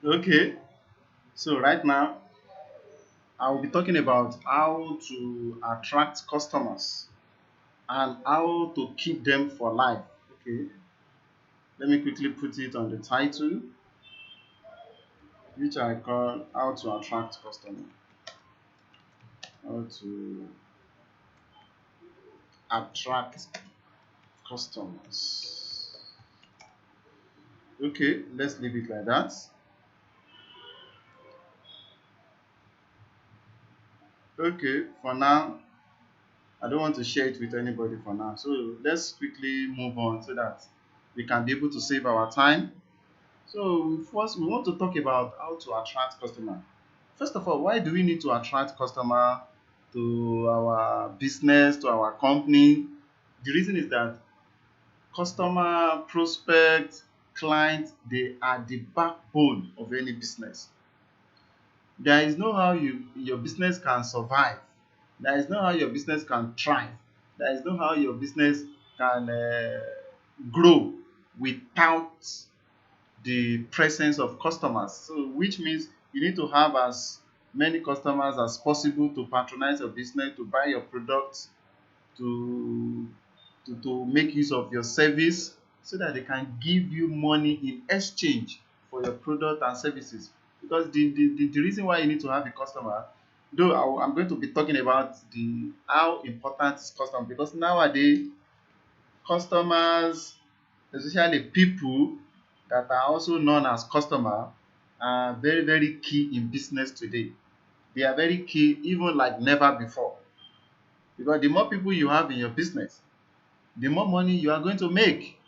Okay, so right now I will be talking about how to attract customers and how to keep them for life. Okay, let me quickly put it on the title, which I call How to Attract Customers. How to attract customers. Okay, let's leave it like that. Okay, for now, I don't want to share it with anybody for now. So let's quickly move on so that we can be able to save our time. So first, we want to talk about how to attract customer. First of all, why do we need to attract customer to our business, to our company? The reason is that customer, prospect, client, they are the backbone of any business. There is no how your business can survive. There is no how your business can thrive. There is no how your business can grow without the presence of customers. So, which means you need to have as many customers as possible to patronize your business, to buy your products, to to make use of your service so that they can give you money in exchange for your product and services. Because the reason why you need to have a customer, though I'm going to be talking about the how important is customer, because nowadays customers, especially people that are also known as customer, are very very key in business today. They are very key even like never before, because the more people you have in your business, the more money you are going to make,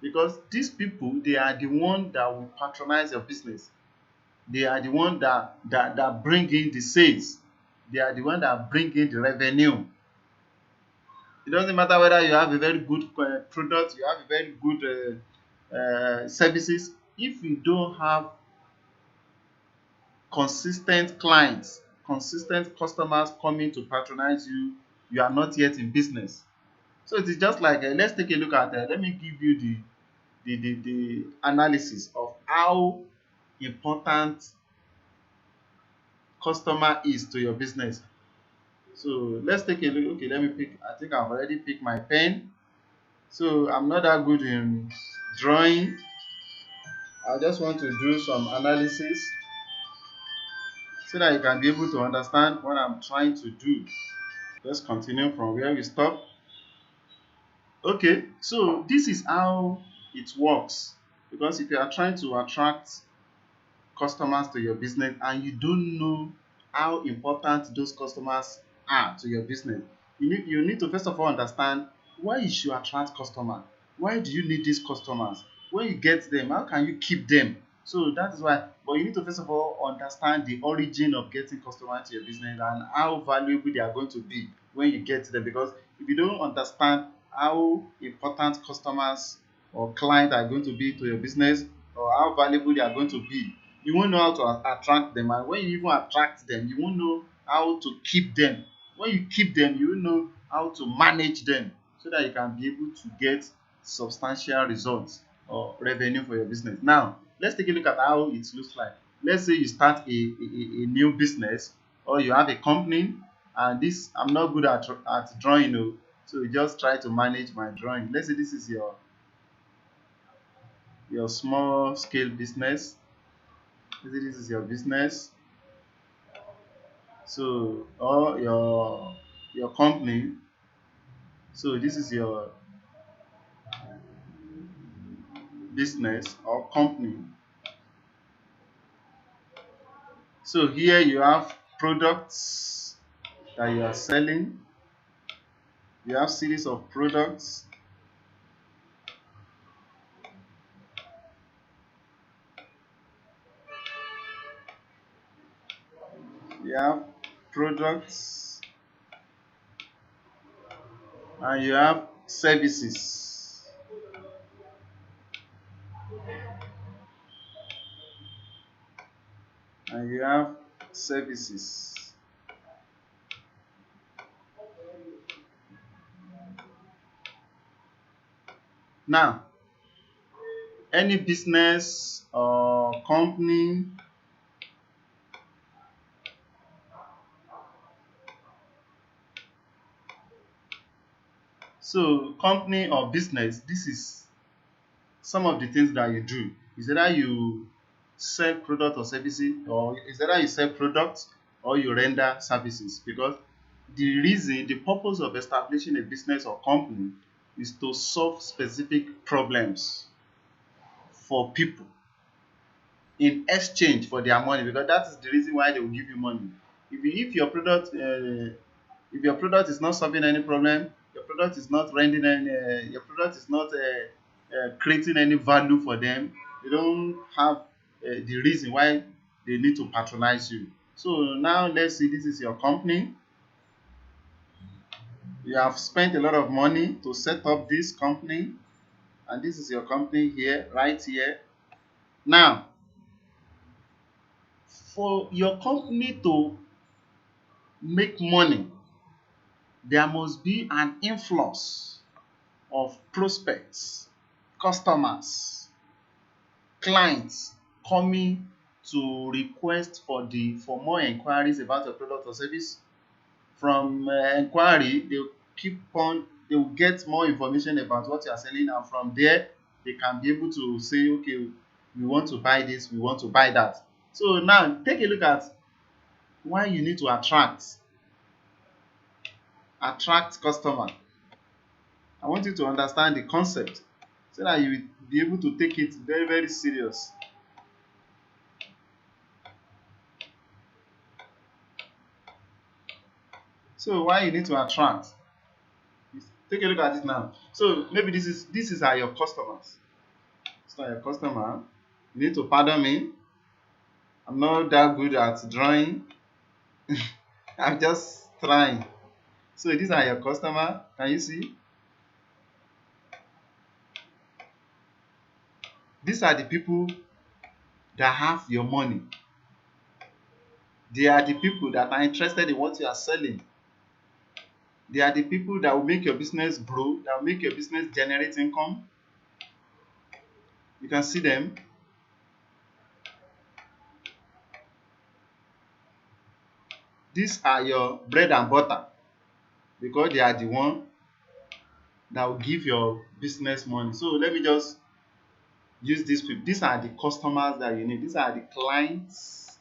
because these people, they are the one that will patronize your business. They are the one that bring in the sales. They are the one that bring in the revenue. It doesn't matter whether you have a very good product, you have a very good services. If you don't have consistent clients, consistent customers coming to patronize you, you are not yet in business. So it is just like let's take a look at let me give you the analysis of how important customer is to your business. So let's take a look. Okay, let me pick. I think I've already picked my pen. So I'm not that good in drawing. I just want to do some analysis so that you can be able to understand what I'm trying to do. Let's continue from where we stop. Okay, so this is how it works. Because if you are trying to attract customers to your business and you don't know how important those customers are to your business, you need to first of all understand why you should attract customers. Why do you need these customers? When you get them, how can you keep them? So that is why, but you need to first of all understand the origin of getting customers to your business and how valuable they are going to be when you get them. Because if you don't understand how important customers or clients are going to be to your business, or how valuable they are going to be, you won't know how to attract them. And when you even attract them, you won't know how to keep them. When you keep them, you will know how to manage them so that you can be able to get substantial results or revenue for your business. Now let's take a look at how it looks like. Let's say you start a new business, or you have a company, and this, I'm not good at drawing, so you just try to manage my drawing. Let's say this is your small scale business. Let's say this is your business. So, or your company. So this is your business or company. So here you have products that you are selling. You have series of products. You have products and you have services. And you have services. Now, any business or company, so company or business, this is some of the things that you do. Is either you sell product or services, or is either you sell products or you render services. Because the purpose of establishing a business or company is to solve specific problems for people in exchange for their money, because that is the reason why they will give you money. If your product is not solving any problem, your product is not rendering any your product is not creating any value for them, they don't have the reason why they need to patronize you. So now let's see, this is your company. You have spent a lot of money to set up this company, and this is your company here, right here. Now, for your company to make money, there must be an influx of prospects, customers, clients coming to request for more inquiries about your product or service. From inquiry, they will get more information about what you are selling, and from there they can be able to say, okay, we want to buy this, we want to buy that. So now take a look at why you need to attract customer. I want you to understand the concept so that you will be able to take it very, very serious. So why you need to attract? Take a look at it now. So maybe this is are your customers. These are your customer. You need to pardon me. I'm not that good at drawing. I'm just trying. So these are your customer. Can you see? These are the people that have your money. They are the people that are interested in what you are selling. They are the people that will make your business grow, that will make your business generate income. You can see them. These are your bread and butter, because they are the one that will give your business money. So let me just use these people. These are the customers that you need. These are the clients,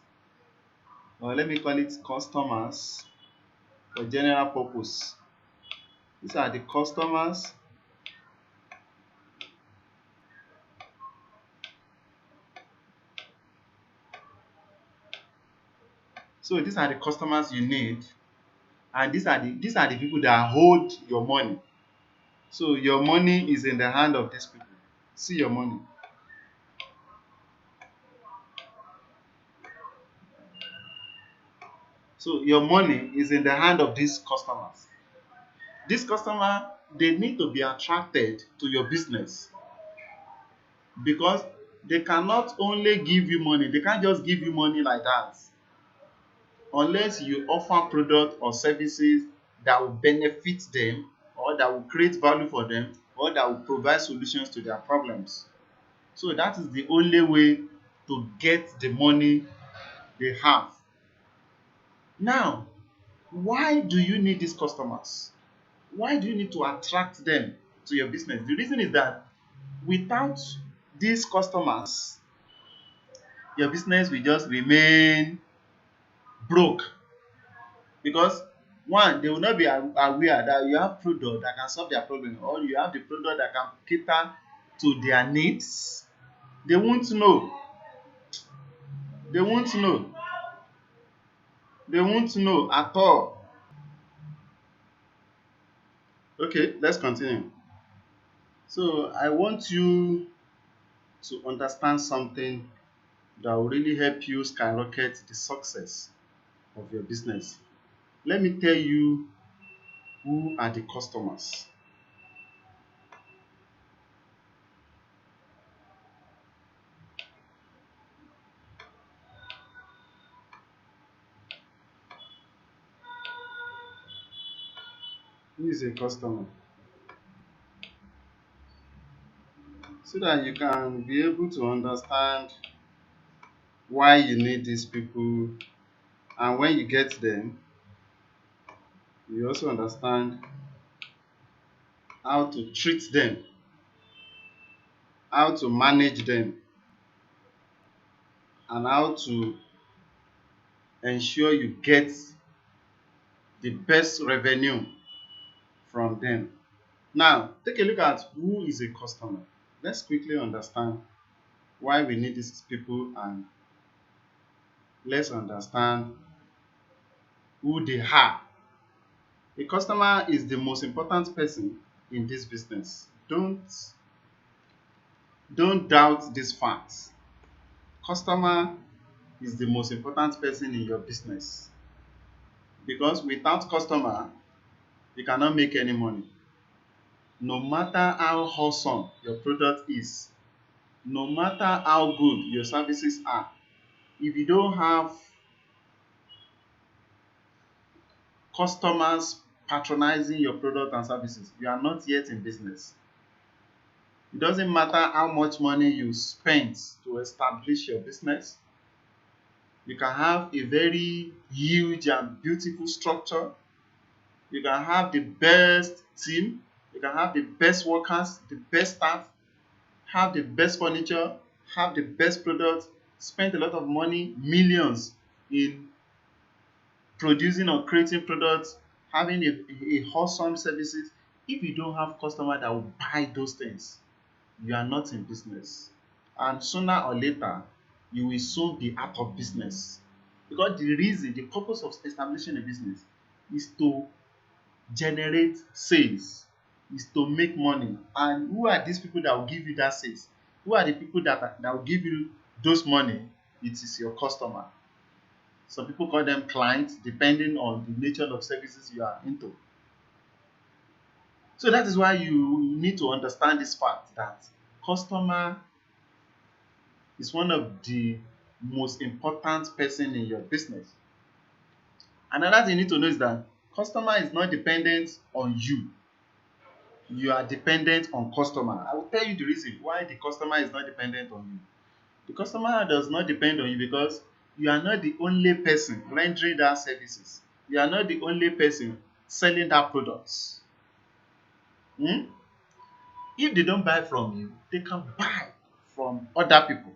or let me call it customers for general purpose. These are the customers. So these are the customers you need, and these are the people that hold your money. So your money is in the hand of these people. See your money. So your money is in the hand of these customers. These customers, they need to be attracted to your business, because they cannot only give you money. They can't just give you money like that unless you offer product or services that will benefit them, or that will create value for them, or that will provide solutions to their problems. So that is the only way to get the money they have. Now, why do you need these customers? Why do you need to attract them to your business? The reason is that without these customers, your business will just remain broke. Because one, they will not be aware that you have product that can solve their problem, or you have the product that can cater to their needs. They won't know. They won't know. They won't know at all. Okay, let's continue. So I want you to understand something that will really help you skyrocket the success of your business. Let me tell you who are the customers. Who is a customer? so that you can be able to understand why you need these people, and when you get them, you also understand how to treat them, how to manage them, and how to ensure you get the best revenue from them. Now, take a look at who is a customer. Let's quickly understand why we need these people, and let's understand who they are. A customer is the most important person in this business. Don't doubt this fact. Customer is the most important person in your business, because without customer, you cannot make any money. No matter how awesome your product is, no matter how good your services are, if you don't have customers patronizing your product and services, you are not yet in business. It doesn't matter how much money you spend to establish your business. You can have a very huge and beautiful structure. You can have the best team. You can have the best workers, the best staff, have the best furniture, have the best product, spend a lot of money, millions, in producing or creating products, having a wholesome services. If you don't have customer that will buy those things, you are not in business. And sooner or later, you will soon be out of business. Because the purpose of establishing a business is to generate sales, is to make money. And who are these people that will give you that sales? Who are the people that will give you those money? It is your customer. Some people call them clients, depending on the nature of services you are into. So that is why you need to understand this fact, that customer is one of the most important person in your business. Another thing you need to know is that customer is not dependent on you. You are dependent on customer. I will tell you the reason why the customer is not dependent on you. The customer does not depend on you because you are not the only person rendering that services. You are not the only person selling that products. If they don't buy from you, they can buy from other people.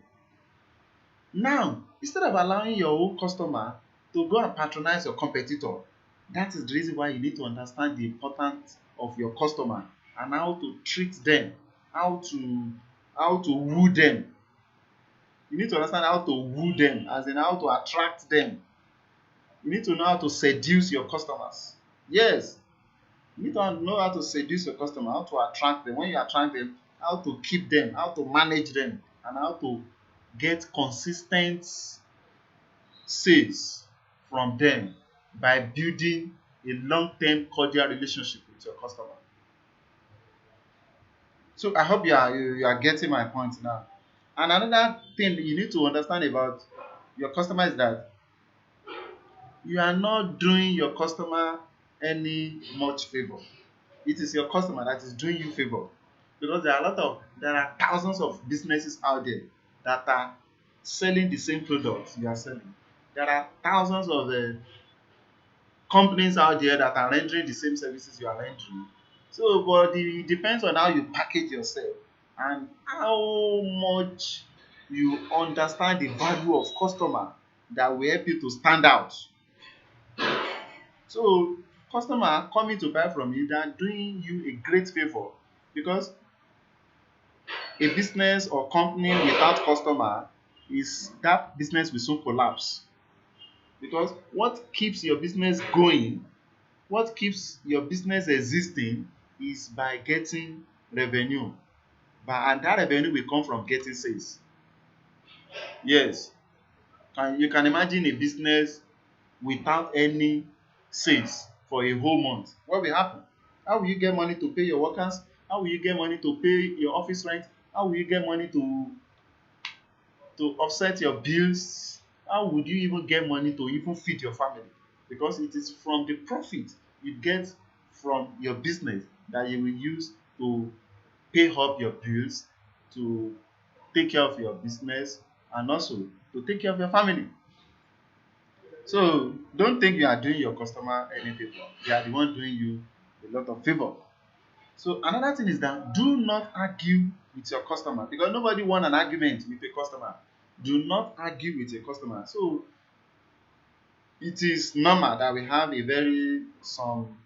Now, instead of allowing your own customer to go and patronize your competitor, that is the reason why you need to understand the importance of your customer and how to treat them, how to woo them. You need to understand how to woo them, as in how to attract them. You need to know how to seduce your customers. Yes, you need to know how to seduce your customer, how to attract them. When you attract them, how to keep them, how to manage them, and how to get consistent sales from them by building a long-term cordial relationship with your customer. So I hope you are getting my point now. And another thing you need to understand about your customer is that you are not doing your customer any much favor. It is your customer that is doing you favor, because there are thousands of businesses out there that are selling the same products you are selling. There are thousands of companies out there that are rendering the same services you are rendering. So, but it depends on how you package yourself and how much you understand the value of customer that will help you to stand out. So, customer coming to buy from you, they are doing you a great favor, because a business or company without customer, is that business will soon collapse. Because what keeps your business going, what keeps your business existing, is by getting revenue. And that revenue will come from getting sales. Yes, you can imagine a business without any sales for a whole month. What will happen? How will you get money to pay your workers? How will you get money to pay your office rent? How will you get money to offset your bills? How would you even get money to even feed your family? Because it is from the profit you get from your business that you will use to pay up your bills, to take care of your business and also to take care of your family. So don't think you are doing your customer any favor. They are the one doing you a lot of favor. So another thing is that do not argue with your customer, because nobody want an argument with a customer. Do not argue with a customer. So it is normal that we have a some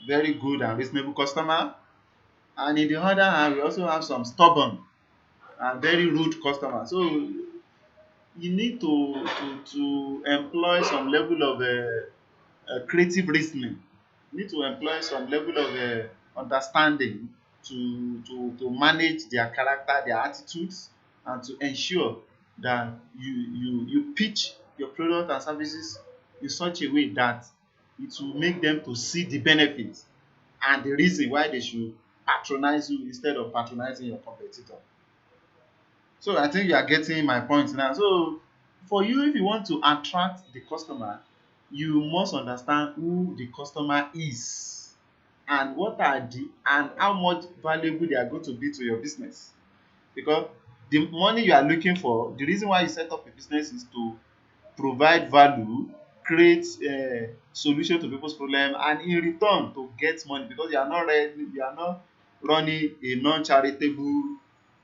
very good and reasonable customer, and in the other hand we also have some stubborn and very rude customer. So you need to employ some level of creative reasoning. You need to employ some level of understanding to manage their character, their attitudes, and to ensure that you pitch your product and services in such a way that it will make them to see the benefits and the reason why they should patronize you instead of patronizing your competitor. So I think you are getting my point now. So for you, if you want to attract the customer, you must understand who the customer is and what are the and how much valuable they are going to be to your business. Because the money you are looking for, the reason why you set up a business is to provide value, create solution to people's problem, and in return to get money, because you are not running a non-charitable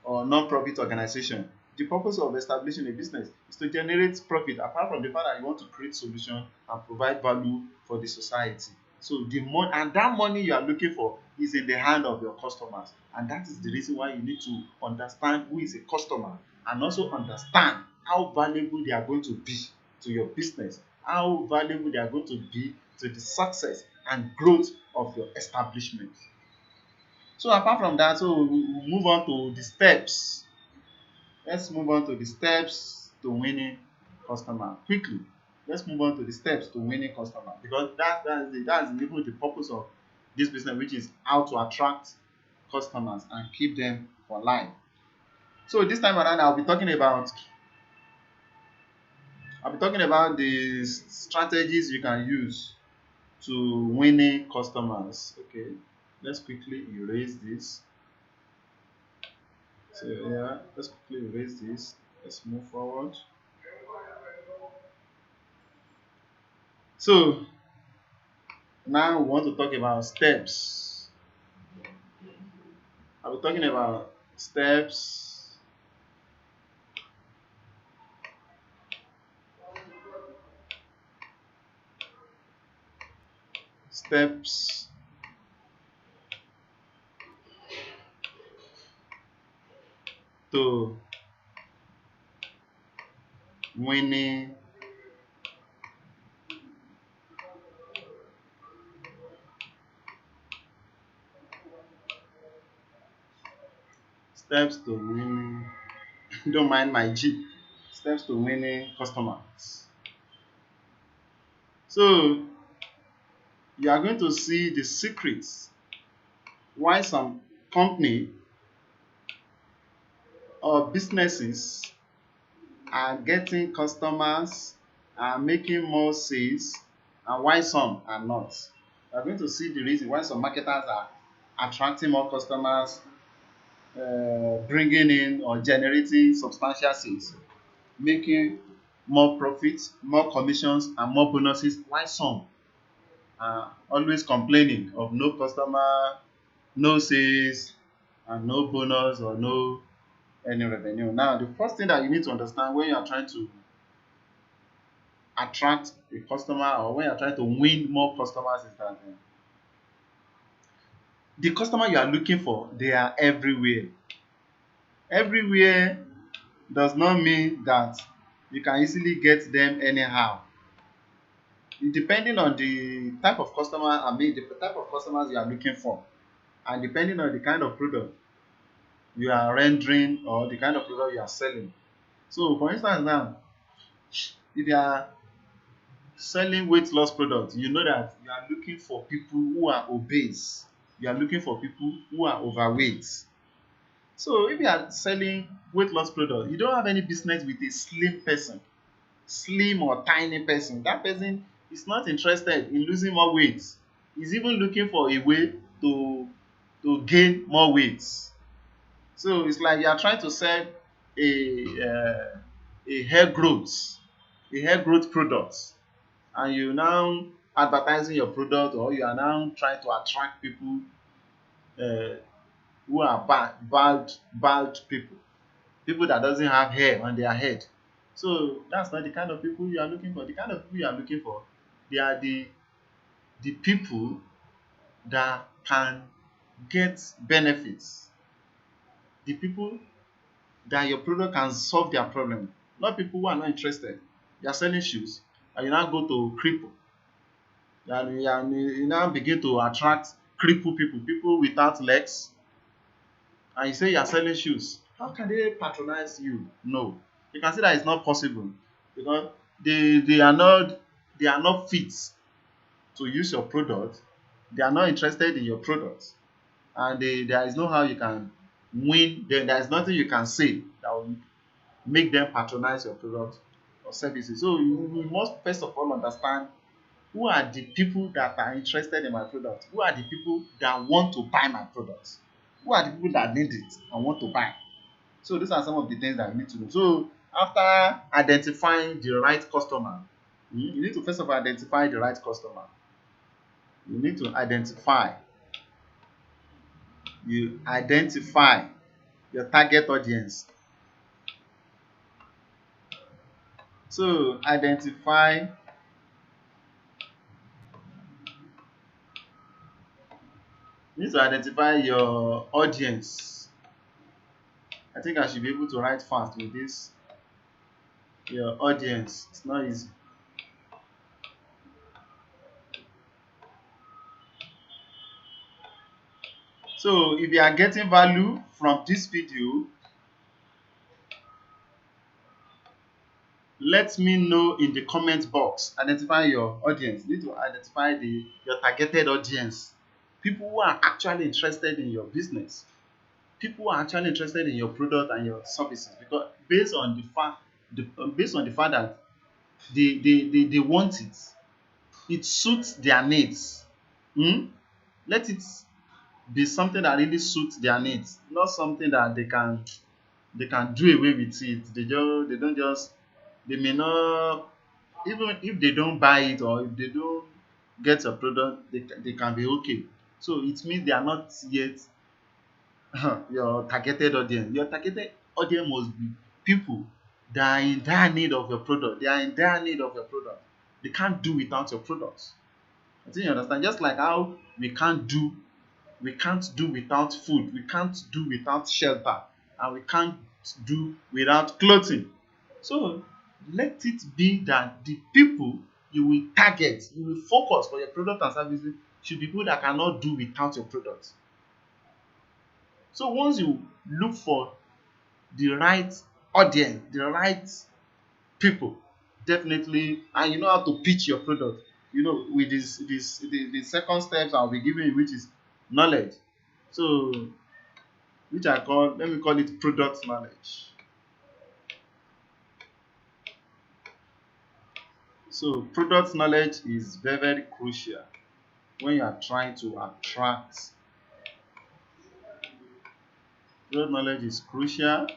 or non-profit organization. The purpose of establishing a business is to generate profit, apart from the fact that you want to create solution and provide value for the society. So the money, and that money you are looking for, is in the hand of your customers, and that is the reason why you need to understand who is a customer and also understand how valuable they are going to be to your business, how valuable they are going to be to the success and growth of your establishment. So apart from that, so we move on to the steps. Let's move on to the steps to winning customer quickly. Let's move on to the steps to winning customer, because that's even the purpose of this business, which is how to attract customers and keep them for life. So this time around, I'll be talking about the strategies you can use to winning customers. Okay, let's quickly erase this. So yeah, let's quickly erase this. Let's move forward. So now we want to talk about steps. I'll be talking about steps to winning steps to winning don't mind my G. Steps to winning customers. So you are going to see the secrets why some company or businesses are getting customers, are making more sales, and why some are not. You are going to see the reason why some marketers are attracting more customers, bringing in or generating substantial sales, making more profits, more commissions, and more bonuses, while some are always complaining of no customer, no sales, and no bonus or no any revenue. Now, the first thing that you need to understand when you are trying to attract a customer or when you are trying to win more customers is that the customer you are looking for, they are everywhere. Everywhere does not mean that you can easily get them anyhow. Depending on the type of customer, the type of customers you are looking for, and depending on the kind of product you are rendering or the kind of product you are selling. So, for instance, now, if you are selling weight loss products, you know that you are looking for people who are obese. You are looking for people who are overweight. So, if you are selling weight loss products, you don't have any business with a slim person, slim or tiny person. That person is not interested in losing more weight. He's even looking for a way to gain more weight. So it's like you are trying to sell a hair growth product, and you now advertising your product, or you are now trying to attract people uh, who are bald people, people that doesn't have hair on their head. So that's not the kind of people you are looking for. The kind of people you are looking for, they are the people that can get benefits, the people that your product can solve their problem, not people who are not interested. You are selling shoes and you now go to cripple, and you now begin to attract cripple people, people without legs, and you say you are selling shoes. How can they patronize you? No, you can see that it's not possible, because they are not fit to use your product. They are not interested in your product, and there is no how you can win. There is nothing you can say that will make them patronize your product or services. So you must first of all understand who are the people that are interested in my product, who are the people that want to buy my product, who are the people that need it and want to buy. So these are some of the things that you need to know. So after identifying the right customer, you need to first of all identify the right customer. You need to identify your target audience. So you need to identify your audience. I think I should be able to write fast with this. Your audience. It's not easy. So if you are getting value from this video, let me know in the comment box. Identify your audience. You need to identify your targeted audience. People who are actually interested in your business. People who are actually interested in your product and your services. Because based on the fact that they want it, it suits their needs. Let it be something that really suits their needs, not something that they can do away with it. They don't just, they may not, even if they don't buy it, or if they don't get a product, they can be okay. So it means they are not yet your targeted audience. Your targeted audience must be people that are in dire need of your product. They are in dire need of your product. They can't do without your products. I think you understand. Just like how we can't do without food, we can't do without shelter, and we can't do without clothing. So let it be that the people you will target, you will focus for your product and services, should be people that cannot do without your product. So once you look for the right audience, the right people, definitely, and you know how to pitch your product, with the second steps I'll be giving you, which is knowledge. So let me call it product knowledge. So product knowledge is very, very crucial when you are trying to attract. Product knowledge is crucial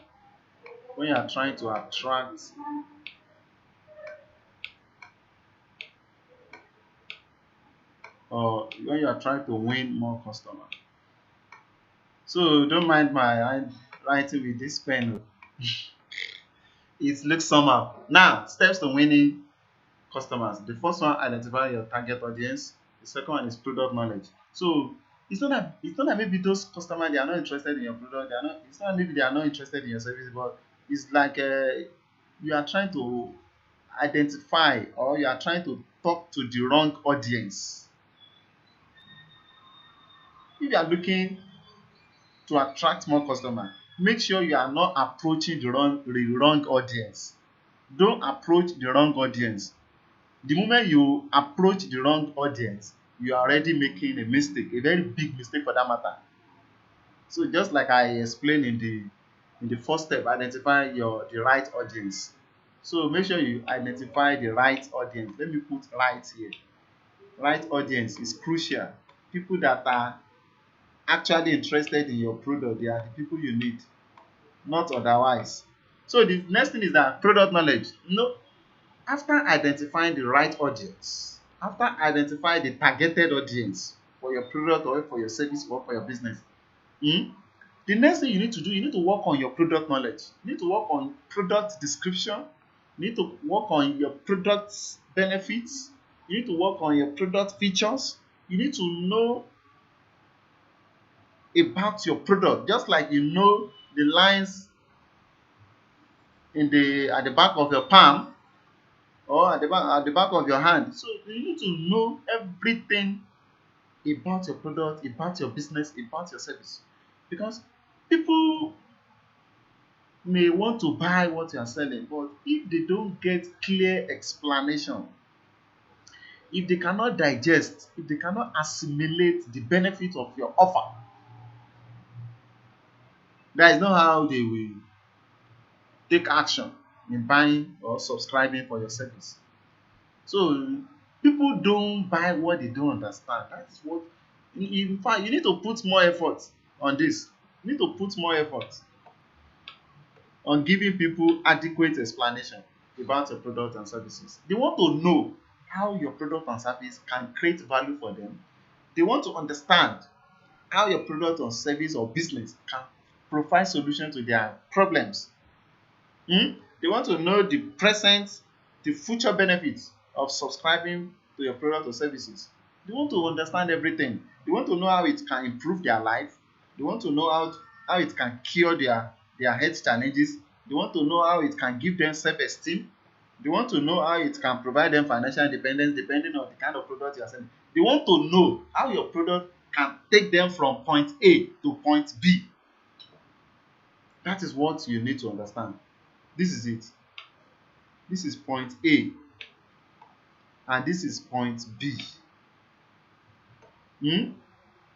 when you are trying to attract or when you are trying to win more customers. So don't mind my writing with this pen. It looks somehow. Now, steps to winning customers. The first one, identify your target audience. The second one is product knowledge. So it's not that maybe those customers, they are not interested in your product. It's not maybe they are not interested in your service, but it's like you are trying to identify, or you are trying to talk to the wrong audience. If you are looking to attract more customers, make sure you are not approaching the wrong audience. Don't approach the wrong audience. The moment you approach the wrong audience, you are already making a mistake, a very big mistake for that matter. So just like I explained in the first step, identify the right audience. So make sure you identify the right audience. Let me put right here. Right audience is crucial. People that are actually interested in your product, they are the people you need, not otherwise. So the next thing is that product knowledge. No, after identifying the right audience, after identifying the targeted audience for your product or for your service or for your business, hmm, the next thing you need to do, you need to work on your product knowledge. You need to work on product description. You need to work on your product's benefits. You need to work on your product features. You need to know about your product, just like you know the lines in the at the back of your palm or at the back of your hand. So you need to know everything about your product, about your business, about your service, because people may want to buy what you are selling, but if they don't get clear explanation, if they cannot digest, if they cannot assimilate the benefit of your offer, that is not how they will take action in buying or subscribing for your service. So people don't buy what they don't understand. That is what, in fact, you need to put more effort on this. You need to put more effort on giving people adequate explanation about your product and services. They want to know how your product and service can create value for them. They want to understand how your product or service or business can provide solution to their problems. They want to know the present, the future benefits of subscribing to your product or services. They want to understand everything. They want to know how it can improve their life. They want to know how it can cure their health challenges. They want to know how it can give them self-esteem. They want to know how it can provide them financial independence depending on the kind of product you are selling. They want to know how your product can take them from point A to point B. That is what you need to understand. This is it. This is point A and this is point B.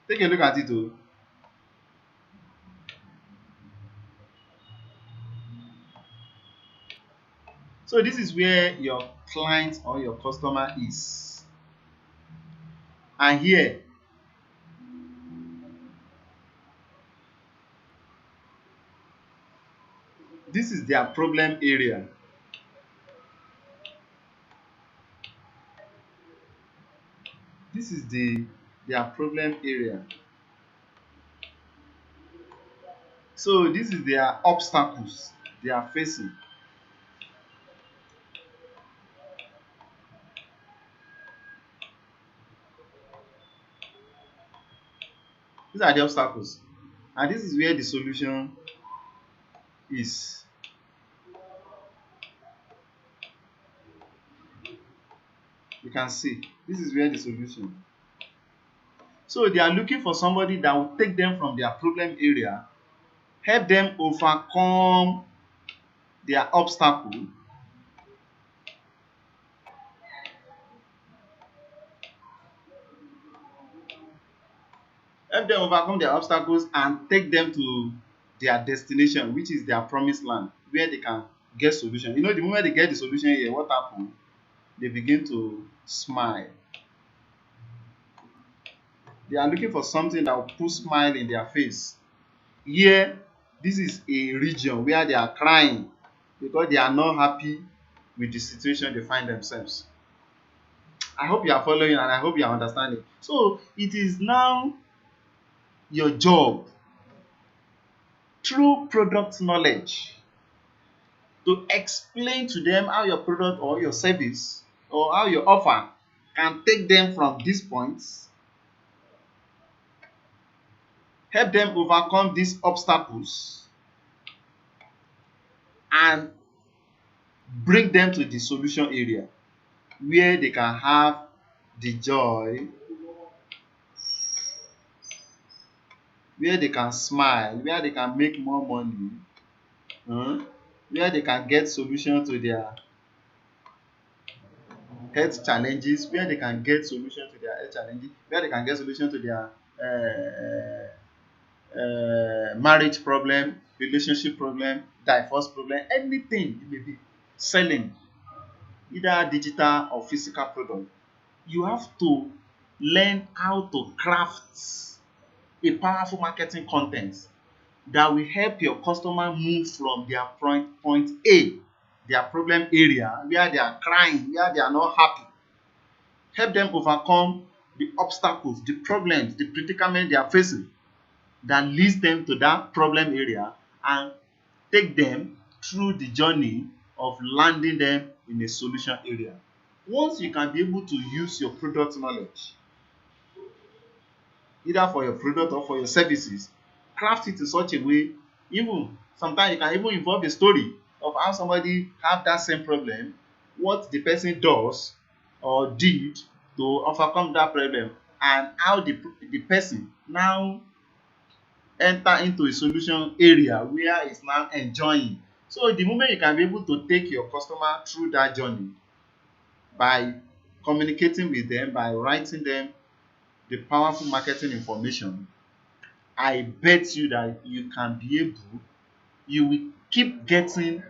Take a look at it. So this is where your client or your customer is. And here, this is their problem area. This is their problem area. So this is their obstacles they are facing. These are the obstacles. And this is where the solution is. You can see, this is where the solution. So they are looking for somebody that will take them from their problem area, help them overcome their obstacle, and take them to their destination, which is their promised land, where they can get solution. You know, the moment they get the solution here, what happens? They begin to smile. They are looking for something that will put smile in their face. Here, this is a region where they are crying because they are not happy with the situation they find themselves. I hope you are following and I hope you are understanding. So it is now your job through product knowledge to explain to them how your product or your service or how your offer can take them from these points, help them overcome these obstacles, and bring them to the solution area where they can have the joy, where they can smile, where they can make more money, where they can get solution to their health challenges, where they can get solution to their health challenges, where they can get solution to their marriage problem, relationship problem, divorce problem, anything you may be selling, either digital or physical product. You have to learn how to craft a powerful marketing content that will help your customer move from their point A, their problem area where they are crying, where they are not happy. Help them overcome the obstacles, the problems, the predicament they are facing that leads them to that problem area, and take them through the journey of landing them in a solution area. Once you can be able to use your product knowledge, either for your product or for your services, craft it in such a way, even sometimes you can even involve a story of how somebody have that same problem, what the person does or did to overcome that problem, and how the person now enter into a solution area where he's now enjoying. So the moment you can be able to take your customer through that journey by communicating with them, by writing them the powerful marketing information, I bet you that you can be able, you will keep getting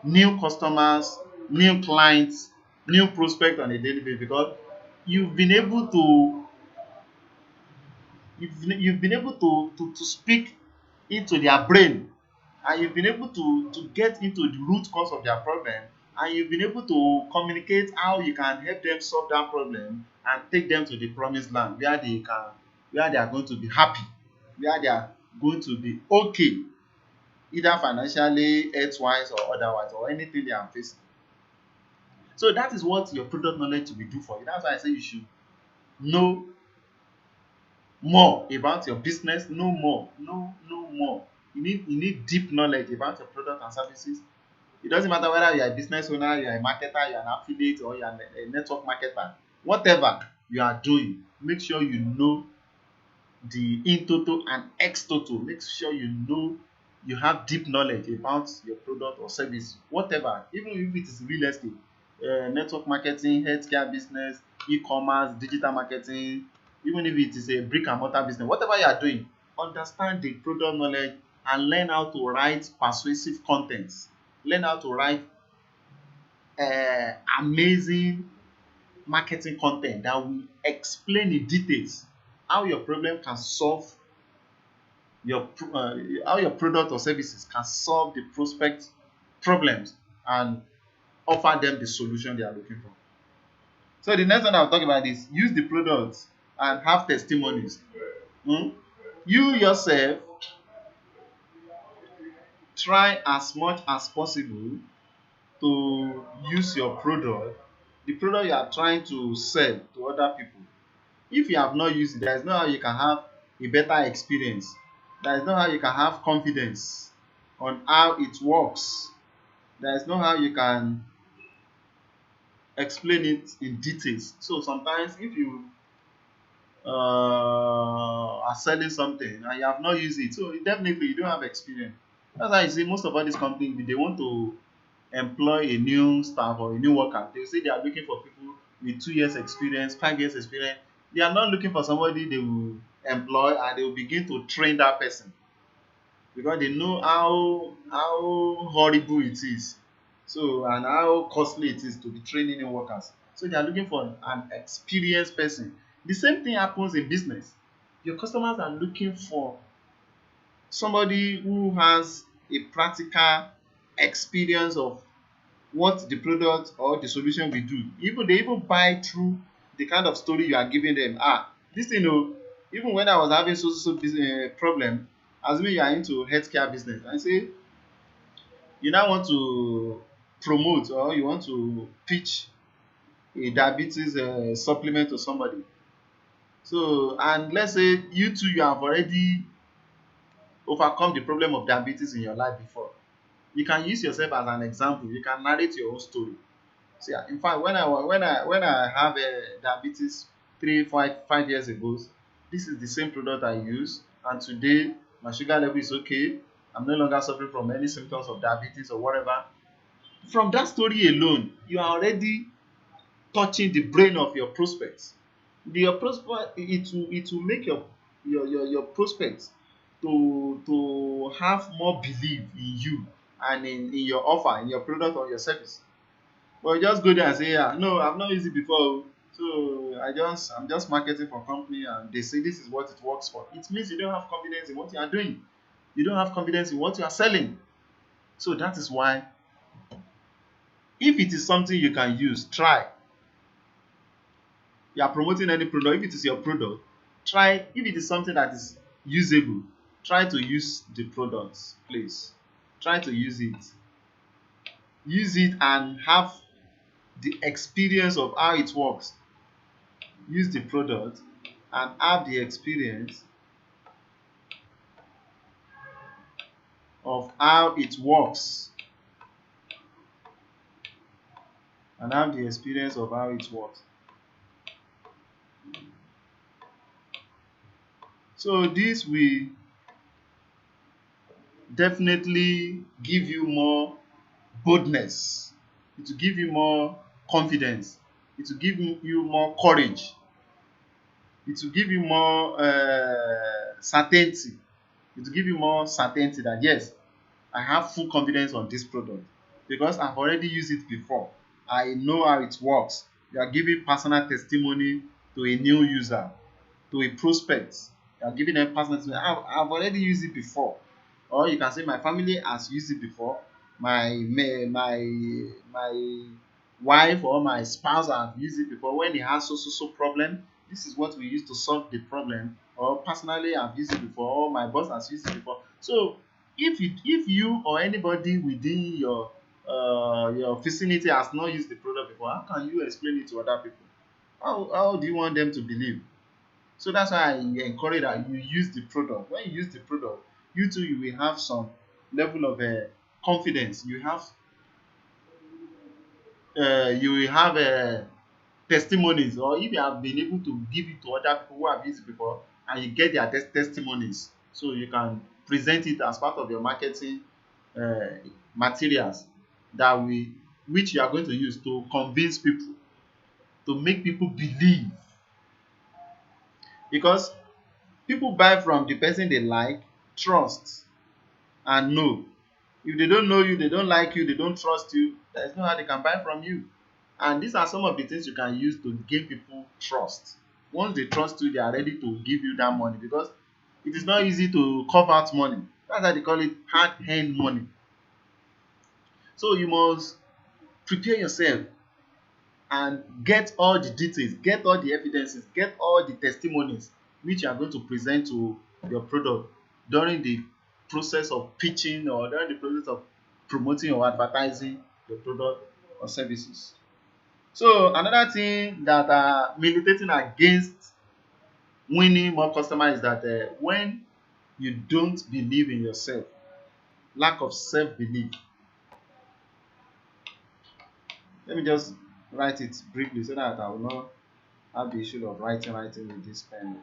new customers, new clients, new prospects on a daily basis, because you've been able to you've been able to speak into their brain, and you've been able to get into the root cause of their problem, and you've been able to communicate how you can help them solve that problem and take them to the promised land where they are going to be happy, where they are going to be okay, either financially, health wise, or otherwise, or anything they are facing. So that is what your product knowledge will do for you. That's why I say you should know more about your business. Know more, know more. You need deep knowledge about your product and services. It doesn't matter whether you are a business owner, you are a marketer, you are an affiliate, or you are a network marketer. Whatever you are doing, make sure you know the in toto and ex toto. Make sure you know, you have deep knowledge about your product or service, whatever, even if it is real estate, network marketing, healthcare business, e-commerce, digital marketing, even if it is a brick and mortar business, whatever you are doing, understand the product knowledge and learn how to write persuasive content. Learn how to write amazing marketing content that will explain in details how your problem can solve your how your product or services can solve the prospect problems and offer them the solution they are looking for. So the next one I'll talk about is use the products and have testimonies. You yourself try as much as possible to use your product, the product you are trying to sell to other people. If you have not used it, there is no how you can have a better experience. There is no how you can have confidence on how it works. There is no how you can explain it in details. So sometimes if you are selling something and you have not used it, so definitely you don't have experience. That's why you see most of all these companies, if they want to employ a new staff or a new worker, they say they are looking for people with 2 years experience, 5 years experience. They are not looking for somebody they will employ and they will begin to train that person, because they know how horrible it is, so, and how costly it is to be training new workers. So they are looking for an experienced person. The same thing happens in business. Your customers are looking for somebody who has a practical experience of what the product or the solution will do. Even they even buy through the kind of story you are giving them. This thing, even when I was having so business problem, assuming you are into healthcare business, I say you now want to promote or you want to pitch a diabetes supplement to somebody. So, and let's say you two, you have already overcome the problem of diabetes in your life before. You can use yourself as an example. You can narrate your own story. So yeah, in fact, when I have diabetes 5 years ago, this is the same product I use, and today my sugar level is okay. I'm no longer suffering from any symptoms of diabetes or whatever. From that story alone, you are already touching the brain of your prospects. Your prospect, it will make your prospects to have more belief in you and in your offer, in your product or your service. But you just go there and say, yeah, no, I've not used it before. So I'm just marketing for company, and they say this is what it works for. It means you don't have confidence in what you are doing. You don't have confidence in what you are selling. So that is why, if it is something you can use, try. You are promoting any product, if it is your product, try. If it is something that is usable, try to use the product, please. Try to use it and have the experience of how it works. Use the product and have the experience of how it works. And have the experience of how it works. So this will definitely give you more boldness. It will give you more confidence. It will give you more courage. It will give you more certainty. It will give you more certainty that yes, I have full confidence on this product because I've already used it before. I know how it works. You are giving personal testimony to a new user, to a prospect. You are giving them personal testimony. I've already used it before. Or you can say my family has used it before. My wife or my spouse have used it before. When he has so problem, this is what we use to solve the problem. Or personally, I've used it before. Or my boss has used it before. So if you or anybody within your vicinity has not used the product before, how can you explain it to other people? How do you want them to believe? So that's why I encourage that you use the product. When you use the product, you too you will have some level of confidence. You will have testimonies, or if you have been able to give it to other people who have used it before, and you get their testimonies, so you can present it as part of your marketing uh, materials that we which you are going to use to convince people, to make people believe, because people buy from the person they like, trust, and know. If they don't know you, they don't like you, they don't trust you, there is no how they can buy from you. And these are some of the things you can use to gain people trust. Once they trust you, they are ready to give you that money, because it is not easy to cough out money. That's why they call it hard-earned money. So you must prepare yourself and get all the details, get all the evidences, get all the testimonies which you are going to present to your product during the process of pitching, or during the process of promoting or advertising your product or services. So another thing that are militating against winning more customers is that when you don't believe in yourself, lack of self-belief. Let me just write it briefly so that I will not have the issue of writing with this pen.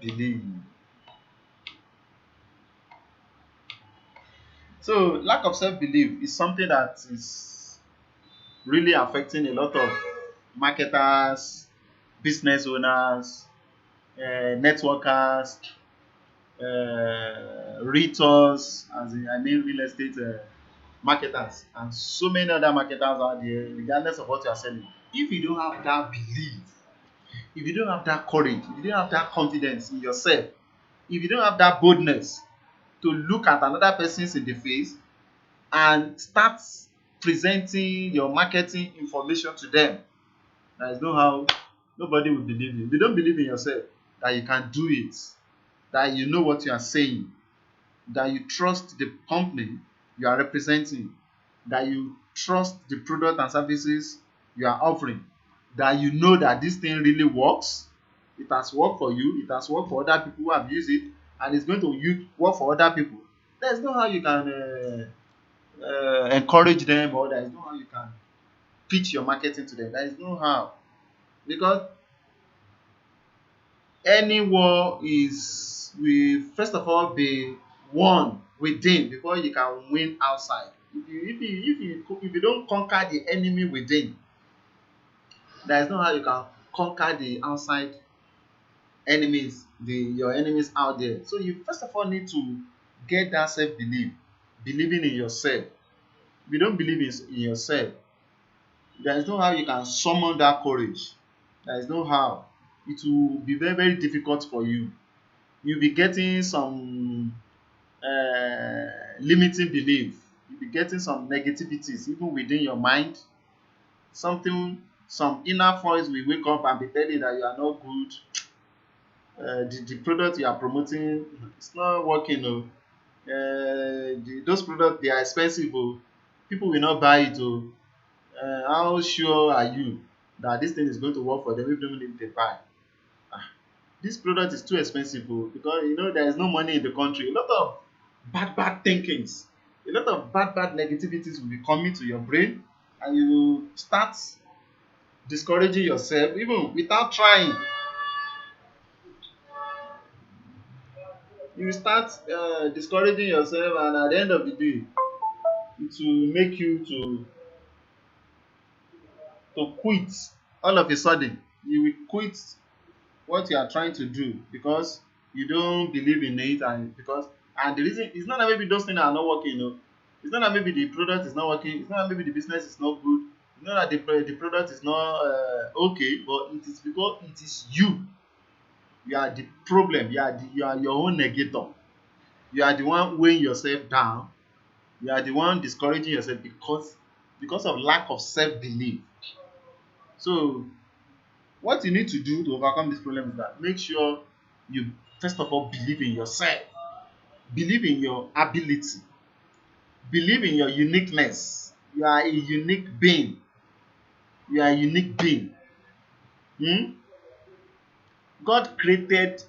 Believe. So lack of self-belief is something that is really affecting a lot of marketers, business owners, networkers, realtors, as in, I mean real estate marketers, and so many other marketers out there, regardless of what you are selling. If you don't have that belief, if you don't have that courage, if you don't have that confidence in yourself, if you don't have that boldness to look at another person in the face and start presenting your marketing information to them, there is no how nobody will believe you. If you don't believe in yourself that you can do it, that you know what you are saying, that you trust the company you are representing, that you trust the product and services you are offering, that you know that this thing really works, it has worked for you, it has worked for other people who have used it, and it's going to work for other people. There's no how you can encourage them, or there is no how you can pitch your marketing to them. There is no how, because any war will first of all be won within before you can win outside. If you don't conquer the enemy within, there is no how you can conquer the outside enemies, your enemies out there. So you first of all need to get that self-belief, believing in yourself. If you don't believe in yourself, there is no how you can summon that courage There is no how. It will be very, very difficult for you. You'll be getting some limiting belief. You'll be getting some negativities even within your mind. Something, some inner voice will wake up and be telling you that you are not good. The product you are promoting, it's not working. Oh. Those products, they are expensive. Oh. People will not buy it. Oh. How sure are you that this thing is going to work for them even if they buy? This product is too expensive. Oh, because there is no money in the country. A lot of bad thinkings, a lot of bad negativities will be coming to your brain, and you will start discouraging yourself even without trying. You will start discouraging yourself, and at the end of the day it will make you to quit. All of a sudden you will quit what you are trying to do because you don't believe in it, and the reason it's not that maybe those things are not working. It's not that maybe the product is not working. It's not that maybe the business is not good. It's not that the product is not okay, but it is because it is you. You are the problem. You are your own negator. You are the one weighing yourself down. You are the one discouraging yourself because of lack of self-belief. So what you need to do to overcome this problem is that make sure you first of all believe in yourself, believe in your ability, believe in your uniqueness. You are a unique being. You are a unique being. Hmm? God created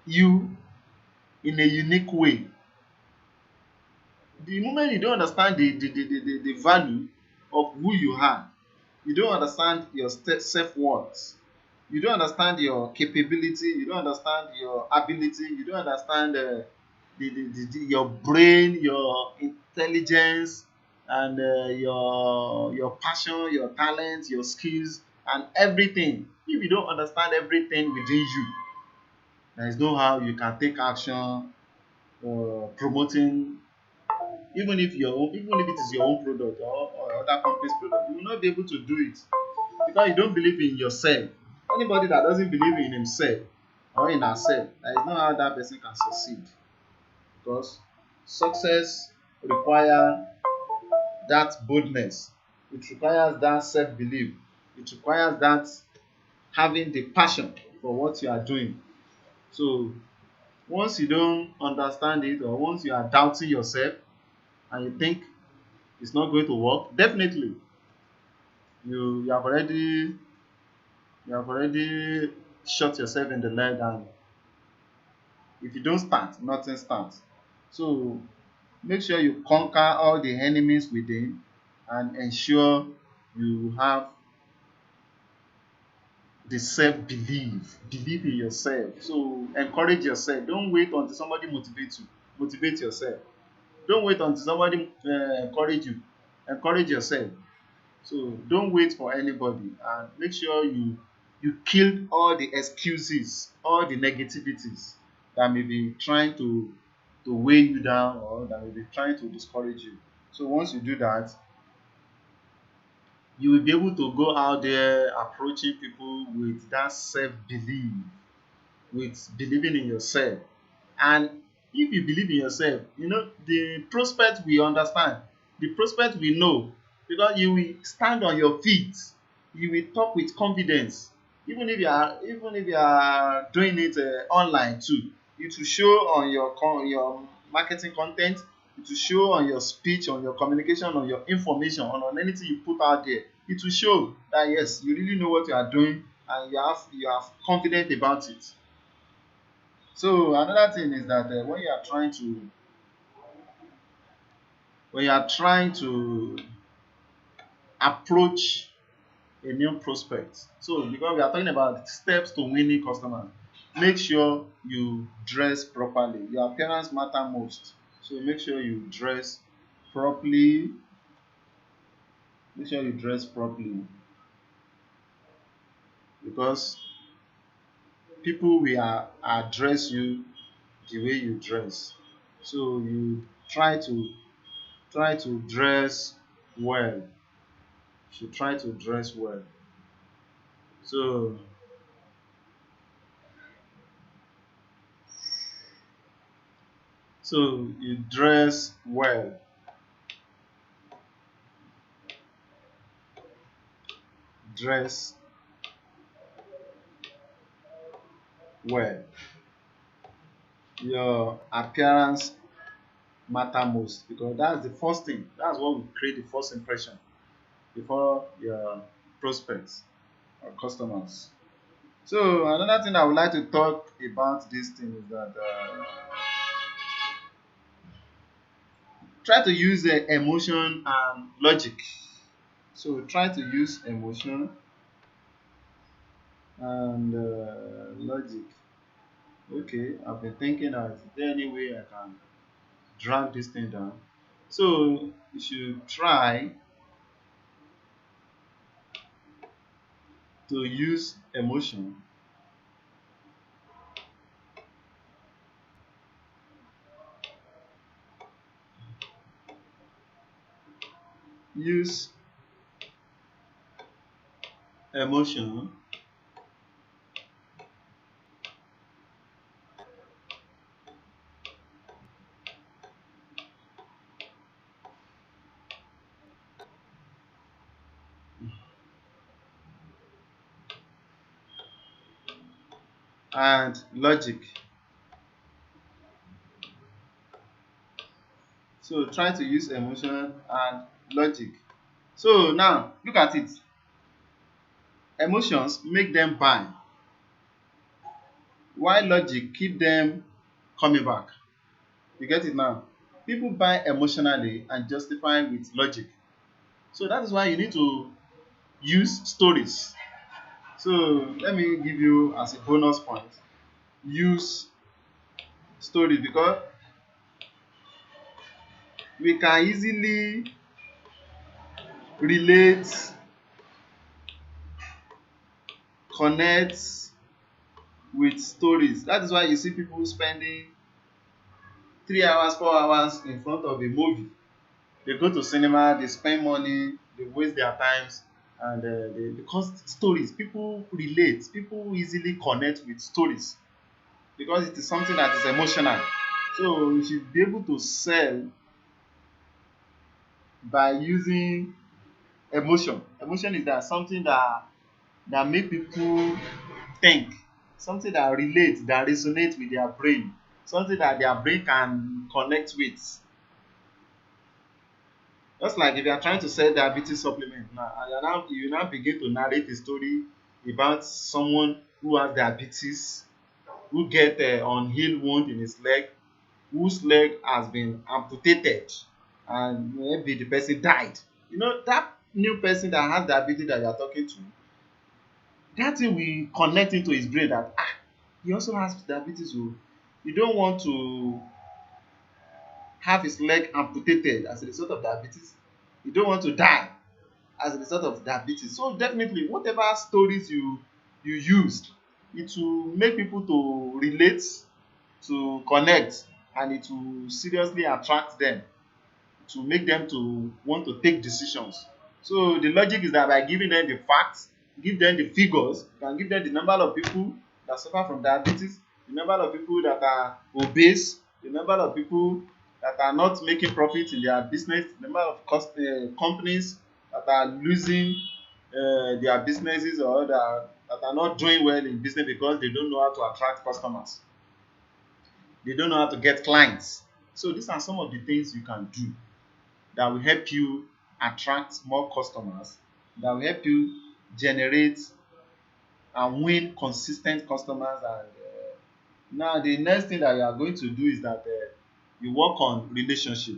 you in a unique way. The moment you don't understand the value of who you are, you don't understand your self-worth, you don't understand your capability, you don't understand your ability, you don't understand your brain, your intelligence, and your passion, your talent, your skills, and everything. If you don't understand everything within you, there is no how you can take action promoting, even if it is your own product or other company's product. You will not be able to do it because you don't believe in yourself. Anybody that doesn't believe in himself or in herself, there is no how that person can succeed, because success requires that boldness, it requires that self-belief, it requires that having the passion for what you are doing. So once you don't understand it, or once you are doubting yourself and you think it's not going to work, definitely you you have already you have already shot yourself in the leg, and if you don't start, nothing starts. So make sure you conquer all the enemies within and ensure you have the self-belief. Believe in yourself. So encourage yourself. Don't wait until somebody motivates you. Motivate yourself. Don't wait until somebody encourage you. Encourage yourself. So don't wait for anybody, and make sure you kill all the excuses, all the negativities that may be trying to weigh you down, or that may be trying to discourage you. So once you do that, you will be able to go out there approaching people with that self-belief, with believing in yourself. And if you believe in yourself, the prospect we understand, the prospect we know, because you will stand on your feet, you will talk with confidence. Even if you are doing it online too, it will show on your marketing content, it will show on your speech, on your communication, on your information, on anything you put out there. It will show that yes, you really know what you are doing, and you are confident about it. So another thing is that when you are trying to approach a new prospect, so because we are talking about steps to winning customers, make sure you dress properly. Your appearance matter most, so make sure you dress properly. Make sure you dress properly, because people will address you the way you dress. So you try to dress well. You should try to dress well. So you dress well. Dress well. Your appearance matter most because that's the first thing. That's what will create the first impression before your prospects or customers. So another thing I would like to talk about this thing is that try to use emotion and logic. So try to use emotion and logic. Okay, I've been thinking that is there any way I can drag this thing down? So you should try to use emotion, use emotion and logic. So try to use emotion and logic. So now look at it. Emotions make them buy, while logic keep them coming back. You get it now? People buy emotionally and justify with logic. So that is why you need to use stories. So let me give you as a bonus point. Use stories because we can easily relate, connect with stories. That is why you see people spending 3 hours, 4 hours in front of a movie. They go to cinema, they spend money, they waste their times, and because stories, people relate, people easily connect with stories because it is something that is emotional. So you should be able to sell by using emotion. Emotion is that something that make people think, something that relates, that resonates with their brain, something that their brain can connect with. Just like if you are trying to sell diabetes supplement now, and you now begin to narrate a story about someone who has diabetes, who get unhealed wound in his leg, whose leg has been amputated, and maybe the person died. You know that new person that has diabetes that you are talking to, that thing will connect into his brain that he also has diabetes. So you don't want to have his leg amputated as a result of diabetes. You don't want to die as a result of diabetes. So definitely whatever stories you use, it will make people to relate, to connect, and it will seriously attract them, to make them to want to take decisions. So the logic is that by giving them the facts, give them the figures, you can give them the number of people that suffer from diabetes, the number of people that are obese, the number of people that are not making profit in their business, the number of companies that are losing their businesses, or that are not doing well in business because they don't know how to attract customers. They don't know how to get clients. So these are some of the things you can do that will help you attract more customers, that will help you generate and win consistent customers. And now the next thing that you are going to do is that you work on relationship.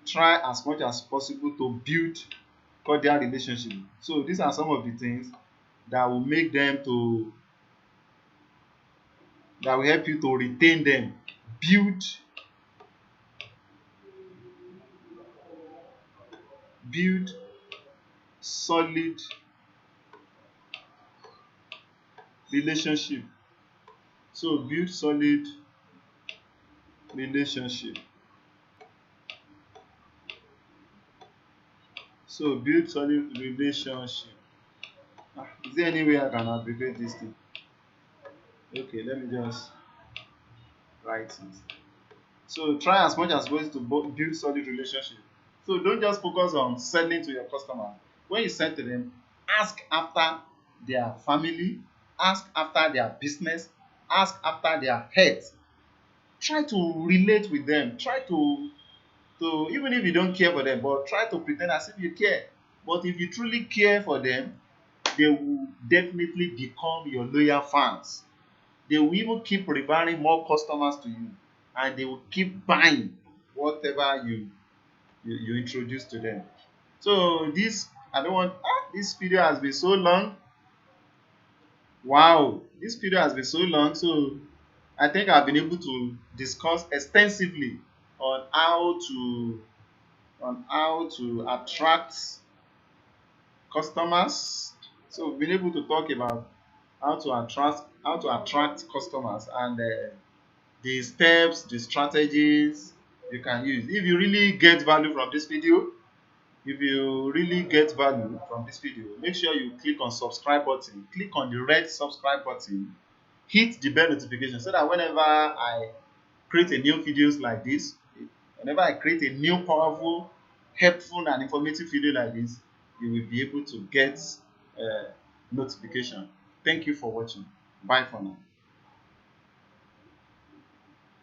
Try as much as possible to build cordial relationship. So these are some of the things that will make them to that will help you to retain them. Build solid relationship. So build solid relationship. So build solid relationship. Is there any way I can abbreviate this thing? Okay, let me just write it. So try as much as possible to build solid relationship. So don't just focus on selling to your customer. When you sell to them, ask after their family, ask after their business, ask after their health. Try to relate with them. Try to even if you don't care for them, but try to pretend as if you care. But if you truly care for them, they will definitely become your loyal fans. They will even keep referring more customers to you, and they will keep buying whatever you introduce to them. So this, I don't want, this video has been so long. Wow, this video has been so long. So I think I've been able to discuss extensively on how to attract customers. So we've been able to talk about how to attract customers, and the steps, the strategies you can use. If you really get value from this video, if you really get value from this video, make sure you click on subscribe button, click on the red subscribe button, hit the bell notification, so that whenever I create a new videos like this, whenever I create a new powerful, helpful and informative video like this, you will be able to get notification. Thank you for watching. Bye for now.